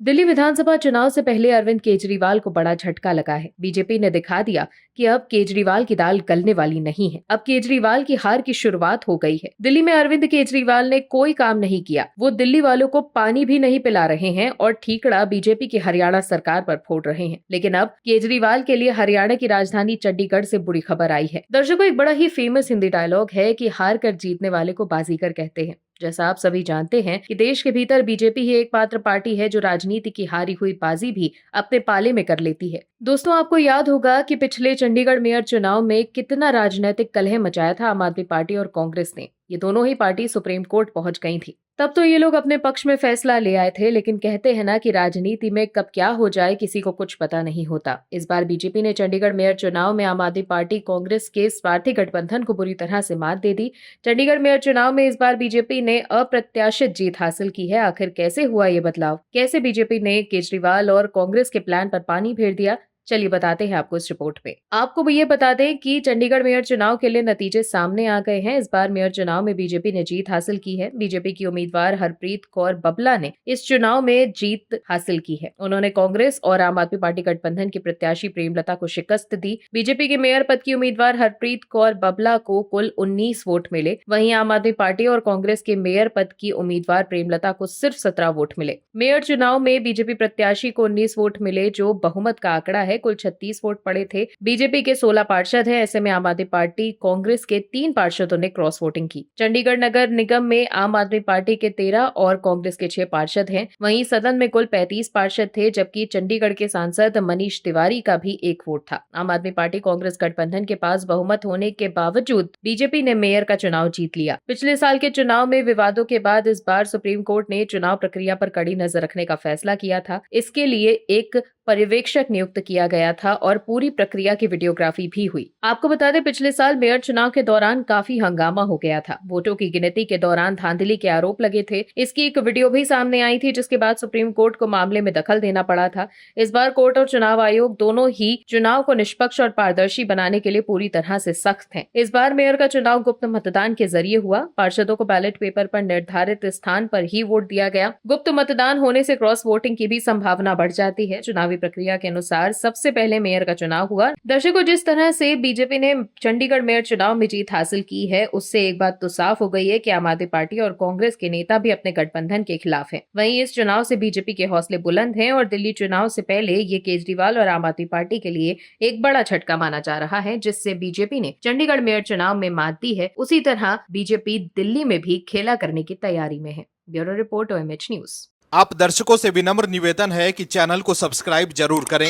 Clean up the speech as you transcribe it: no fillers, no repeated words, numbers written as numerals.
दिल्ली विधानसभा चुनाव से पहले अरविंद केजरीवाल को बड़ा झटका लगा है। बीजेपी ने दिखा दिया कि अब केजरीवाल की दाल गलने वाली नहीं है। अब केजरीवाल की हार की शुरुआत हो गई है। दिल्ली में अरविंद केजरीवाल ने कोई काम नहीं किया। वो दिल्ली वालों को पानी भी नहीं पिला रहे हैं और ठीकरा बीजेपी की हरियाणा सरकार पर फोड़ रहे हैं। लेकिन अब केजरीवाल के लिए हरियाणा की राजधानी चंडीगढ़ से बुरी खबर आई है। दर्शकों, एक बड़ा ही फेमस हिंदी डायलॉग है कि हार कर जीतने वाले को बाजीगर कहते हैं। जैसा आप सभी जानते हैं कि देश के भीतर बीजेपी ही एकमात्र पार्टी है जो राजनीति की हारी हुई बाजी भी अपने पाले में कर लेती है। दोस्तों, आपको याद होगा कि पिछले चंडीगढ़ मेयर चुनाव में कितना राजनीतिक कलह मचाया था आम आदमी पार्टी और कांग्रेस ने। ये दोनों ही पार्टी सुप्रीम कोर्ट पहुंच गई थी। तब तो ये लोग अपने पक्ष में फैसला ले आए थे, लेकिन कहते हैं ना कि राजनीति में कब क्या हो जाए किसी को कुछ पता नहीं होता। इस बार बीजेपी ने चंडीगढ़ मेयर चुनाव में आम आदमी पार्टी कांग्रेस के स्वार्थी गठबंधन को बुरी तरह से मात दे दी। चंडीगढ़ मेयर चुनाव में इस बार बीजेपी ने अप्रत्याशित जीत हासिल की है। आखिर कैसे हुआ ये बदलाव? कैसे बीजेपी ने केजरीवाल और कांग्रेस के प्लान पर पानी फेर दिया? चलिए बताते हैं आपको इस रिपोर्ट में। आपको ये बता दें कि चंडीगढ़ मेयर चुनाव के लिए नतीजे सामने आ गए हैं। इस बार मेयर चुनाव में बीजेपी ने जीत हासिल की है। बीजेपी की उम्मीदवार हरप्रीत कौर बबला ने इस चुनाव में जीत हासिल की है। उन्होंने कांग्रेस और आम आदमी पार्टी गठबंधन की प्रत्याशी प्रेमलता को शिकस्त दी। बीजेपी के मेयर पद की उम्मीदवार हरप्रीत कौर बबला को कुल 19 वोट मिले। वहीं आम आदमी पार्टी और कांग्रेस के मेयर पद की उम्मीदवार प्रेमलता को सिर्फ 17 वोट मिले। मेयर चुनाव में बीजेपी प्रत्याशी को 19 वोट मिले, जो बहुमत का आंकड़ा है। कुल 36 वोट पड़े थे। बीजेपी के 16 पार्षद हैं। ऐसे में आम आदमी पार्टी कांग्रेस के 3 पार्षदों ने क्रॉस वोटिंग की। चंडीगढ़ नगर निगम में आम आदमी पार्टी के 13 और कांग्रेस के 6 पार्षद हैं। वहीं सदन में कुल 35 पार्षद थे, जबकि चंडीगढ़ के सांसद मनीष तिवारी का भी 1 वोट था। आम आदमी पार्टी कांग्रेस गठबंधन के पास बहुमत होने के बावजूद बीजेपी ने मेयर का चुनाव जीत लिया। पिछले साल के चुनाव में विवादों के बाद इस बार सुप्रीम कोर्ट ने चुनाव प्रक्रिया पर कड़ी नजर रखने का फैसला किया था। इसके लिए एक पर्यवेक्षक नियुक्त किया गया था और पूरी प्रक्रिया की वीडियोग्राफी भी हुई। आपको बता दें, पिछले साल मेयर चुनाव के दौरान काफी हंगामा हो गया था। वोटों की गिनती के दौरान धांधली के आरोप लगे थे। इसकी एक वीडियो भी सामने आई थी, जिसके बाद सुप्रीम कोर्ट को मामले में दखल देना पड़ा था। इस बार कोर्ट और चुनाव आयोग दोनों ही चुनाव को निष्पक्ष और पारदर्शी बनाने के लिए पूरी तरह से सख्त हैं। इस बार मेयर का चुनाव गुप्त मतदान के जरिए हुआ। पार्षदों को बैलेट पेपर पर निर्धारित स्थान पर ही वोट दिया गया। गुप्त मतदान होने से क्रॉस वोटिंग की भी संभावना बढ़ जाती है। चुनावी प्रक्रिया के अनुसार सबसे पहले मेयर का चुनाव हुआ। दर्शकों, जिस तरह से बीजेपी ने चंडीगढ़ मेयर चुनाव में जीत हासिल की है, उससे एक बात तो साफ हो गई है कि आम आदमी पार्टी और कांग्रेस के नेता भी अपने गठबंधन के खिलाफ हैं। वहीं इस चुनाव से बीजेपी के हौसले बुलंद हैं और दिल्ली चुनाव से पहले ये केजरीवाल और आम आदमी पार्टी के लिए एक बड़ा झटका माना जा रहा है, जिससे बीजेपी ने चंडीगढ़ मेयर चुनाव में मात दी है। उसी तरह बीजेपी दिल्ली में भी खेला करने की तैयारी में है। Bureau report OMH news. आप दर्शकों से विनम्र निवेदन है कि चैनल को सब्सक्राइब जरूर करें